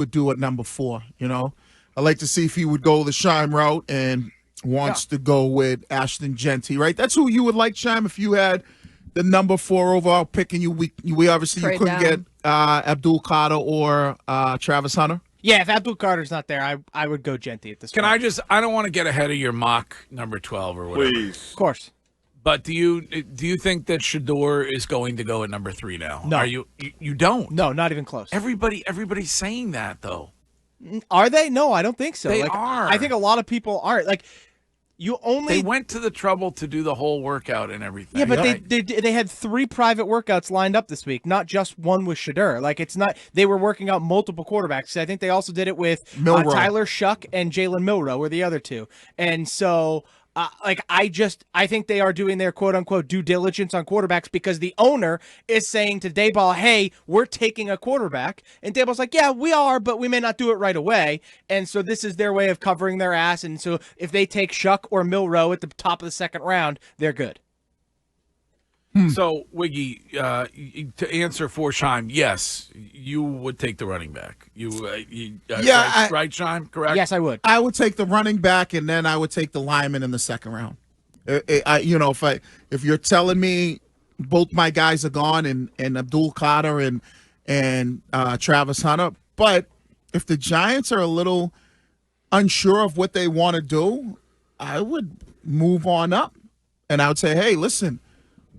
would do at number 4, you know. I'd like to see if he would go the Shime route and wants to go with Ashton Jeanty, right? That's who you would like, Shime, if you had the number 4 overall pick and we obviously you couldn't get Abdul Carter or Travis Hunter. Yeah, if Abdul Carter's not there, I would go Jeanty at this point. I don't want to get ahead of your mock number 12 or whatever. Please. Of course. But do you think that Shedeur is going to go at number 3 now? No. Are you don't? No, not even close. Everybody's saying that though. Are they? No, I don't think so. They are. I think a lot of people aren't. Like, they went to the trouble to do the whole workout and everything. Yeah, but they had 3 private workouts lined up this week, not just one with Shedeur. Like, it's not they were working out multiple quarterbacks. I think they also did it with Tyler Shuck and Jalen Milroe were the other 2. And so I think they are doing their quote unquote due diligence on quarterbacks because the owner is saying to Daboll, hey, we're taking a quarterback. And Daboll's like, yeah, we are, but we may not do it right away. And so this is their way of covering their ass. And so if they take Shuck or Milroe at the top of the second round, they're good. So, Wiggy, to answer for Shime, yes, you would take the running back. Right, Shime? Correct? Yes, I would. I would take the running back, and then I would take the lineman in the second round. If you're telling me both my guys are gone, and Abdul Carter and Travis Hunter, but if the Giants are a little unsure of what they want to do, I would move on up, and I would say, hey, listen.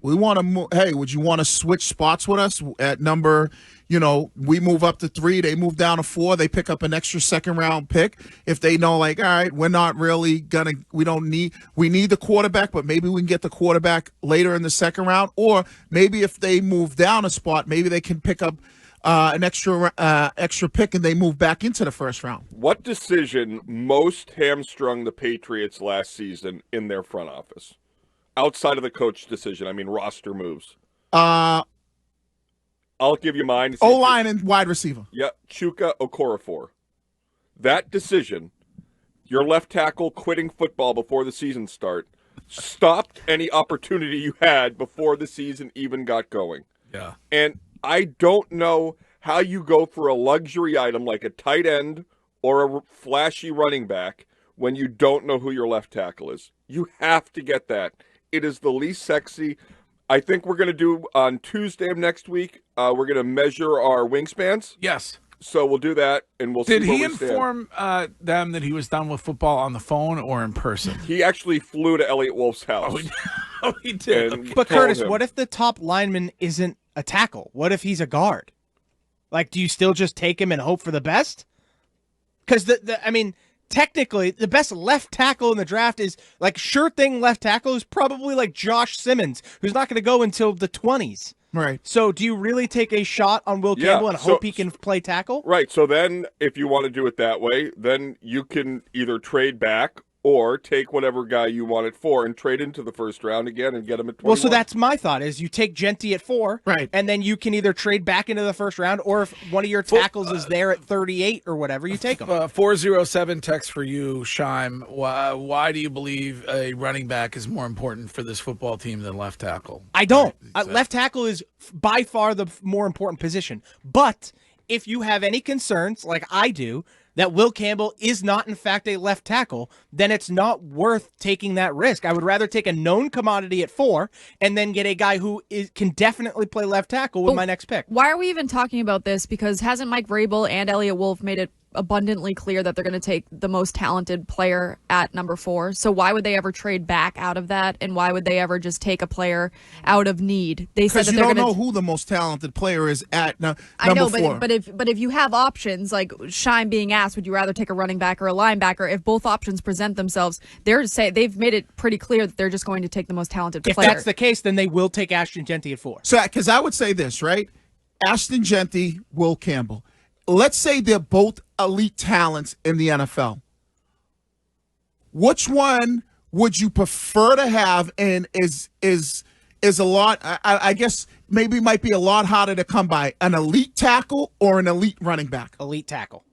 We want to move. Hey, would you want to switch spots with us at number? We move up to 3, they move down to 4, they pick up an extra second round pick. If they know, like, all right, we're not really we need the quarterback, but maybe we can get the quarterback later in the second round. Or maybe if they move down a spot, maybe they can pick up an extra pick and they move back into the first round. What decision most hamstrung the Patriots last season in their front office? Outside of the coach decision, I mean roster moves. I'll give you mine. O-line and wide receiver. Yep, Chuka Okorafor. That decision, your left tackle quitting football before the season start, stopped any opportunity you had before the season even got going. Yeah. And I don't know how you go for a luxury item like a tight end or a flashy running back when you don't know who your left tackle is. You have to get that. It is the least sexy. I think we're going to do on Tuesday of next week, we're going to measure our wingspans. Yes. So we'll do that, and we'll see where we stand. Did he inform them that he was done with football on the phone or in person? He actually flew to Elliot Wolf's house. Oh, he did. Okay. But Curtis, what if the top lineman isn't a tackle? What if he's a guard? Like, do you still just take him and hope for the best? Because technically, the best left tackle in the draft is, like, sure thing left tackle is probably, like, Josh Simmons, who's not going to go until the 20s. Right. So do you really take a shot on Will Campbell and hope he can play tackle? Right. So then if you want to do it that way, then you can either trade back or take whatever guy you want it for and trade into the first round again and get him at 21. Well, so that's my thought, is you take Jeanty at 4, right, and then you can either trade back into the first round, or if one of your tackles is there at 38 or whatever, you take him. 407 text for you, Shime. Why do you believe a running back is more important for this football team than left tackle? I don't. Left tackle is by far the more important position. But if you have any concerns, like I do, that Will Campbell is not, in fact, a left tackle, then it's not worth taking that risk. I would rather take a known commodity at 4 and then get a guy who can definitely play left tackle with my next pick. Why are we even talking about this? Because hasn't Mike Vrabel and Elliot Wolf made it abundantly clear that they're going to take the most talented player at number 4? So why would they ever trade back out of that? And why would they ever just take a player out of need? They said that you they're don't going know who the most talented player is at number 4. I know, but if you have options, like Shime being asked, would you rather take a running back or a linebacker? If both options present themselves, they've made it pretty clear that they're just going to take the most talented player. If that's the case, then they will take Ashton Jeanty at 4. So, because I would say this, right? Ashton Jeanty, Will Campbell. Let's say they're both elite talents in the NFL. Which one would you prefer to have, and is a lot, I guess maybe might be a lot harder to come by, an elite tackle or an elite running back? Elite tackle.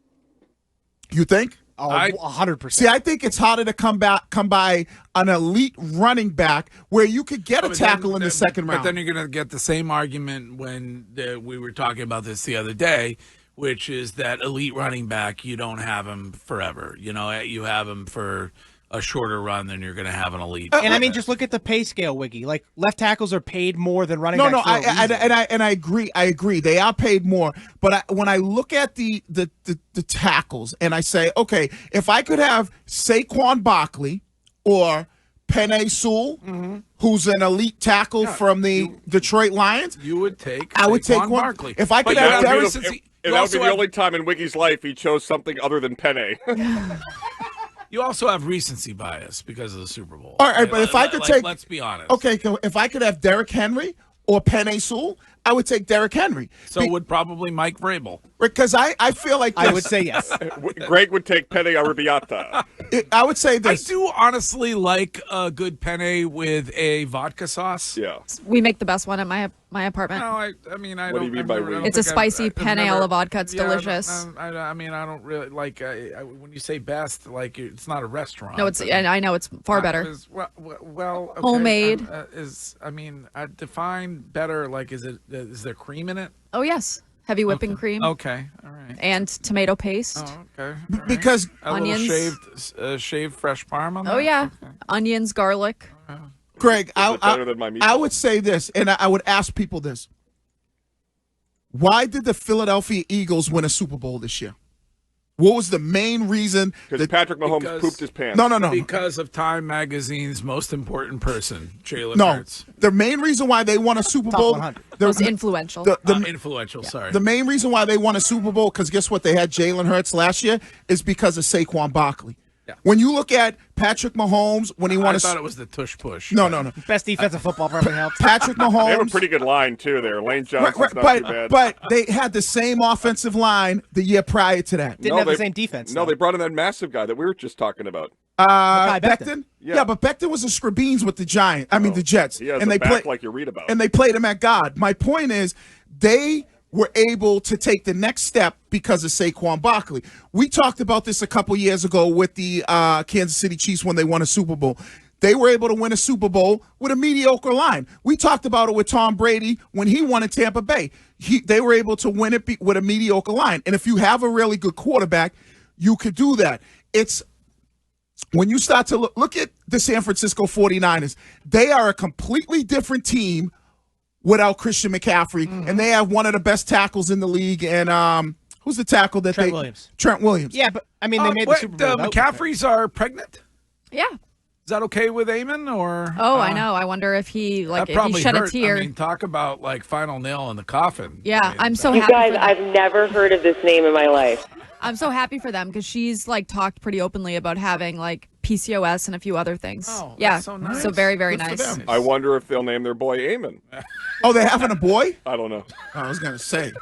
You think? Oh, 100%. See, I think it's harder to come by an elite running back where you could get a tackle in the second round. But then you're going to get the same argument when we were talking about this the other day, which is that elite running back, you don't have him forever. You know, you have him for a shorter run than you're going to have an elite. And I mean, just look at the pay scale, Wiggy. Like left tackles are paid more than running backs. I agree. I agree. They are paid more. But when I look at the tackles and I say, okay, if I could have Saquon Barkley or Penei Sewell, who's an elite tackle from the Detroit Lions, you would take. I would take one. Barkley. If I could have Derek, that would be the only time in Wiggy's life he chose something other than Penei. You also have recency bias because of the Super Bowl. All right, but if I could take, let's be honest. Okay, if I could have Derrick Henry or Penei Sewell, I would take Derrick Henry. So would probably Mike Vrabel. Because I feel like this. I would say yes. Greg would take Penei Arrabbiata. I would say this. I do honestly like a good penne with a vodka sauce. Yeah. We make the best one at my apartment. No, I mean, I What don't. do you mean by I don't It's a think spicy penne never, alla vodka. It's yeah, delicious. I mean, I don't really like when you say best. Like it's not a restaurant. No, it's and I know it's far better. Well, okay, Homemade. Define better. Like, is there cream in it? Oh yes, heavy whipping cream. Okay, all right. And tomato paste. Oh, okay. All right. Because a onions. little shaved fresh parm on that? Oh yeah, Okay. onions, garlic. Greg, better than my meatballs? I would say this, and I would ask people this. Why did the Philadelphia Eagles win a Super Bowl this year? What was the main reason? Because Patrick Mahomes pooped his pants. No. Because of Time Magazine's most important person, Jalen No. Hurts. The main reason why they won a Super Top Bowl. 100. Was influential. Influential, sorry. The main reason why they won a Super Bowl, because guess what? They had Jalen Hurts last year, is because of Saquon Barkley. Yeah. When you look at Patrick Mahomes, when he won I thought it was the tush push. No. Best defensive football probably helps. Patrick They have a Mahomes. pretty good line, too, there. Lane Johnson's not too bad. But they had the same offensive line the year prior to that. Didn't have the same defense. No, though. they brought in that massive guy that we were just talking about. Becton? Yeah. Yeah, but Becton was a Scrabines with the Giants. I mean, the Jets. He has and a they back played like you read about. and they played him at God. My point is, they were able to take the next step because of Saquon Barkley. We talked about this a couple years ago with the Kansas City Chiefs when they won a Super Bowl. They were able to win a Super Bowl with a mediocre line. We talked about it with Tom Brady when he won in Tampa Bay. They were able to win it with a mediocre line. And if you have a really good quarterback, you could do that. It's when you start to look at the San Francisco 49ers, they are a completely different team without Christian McCaffrey, and they have one of the best tackles in the league. And who's the tackle that Trent Williams. Trent Williams. Yeah, but I mean, they made the Super Bowl. The McCaffreys are pregnant? Yeah. Is that okay with Amon? Or I know. I wonder if he that if probably he shed hurt. a tear. I mean, talk about like final nail in the coffin. Yeah, I mean, I'm so You happy. guys, for them. I've never heard of this name in my life. I'm so happy for them because she's like talked pretty openly about having like PCOS and a few other things. Oh, yeah, that's so nice. very, very Good for nice. them. I wonder if they'll name their boy Amon. Oh, they having a boy? I don't know. I was gonna say.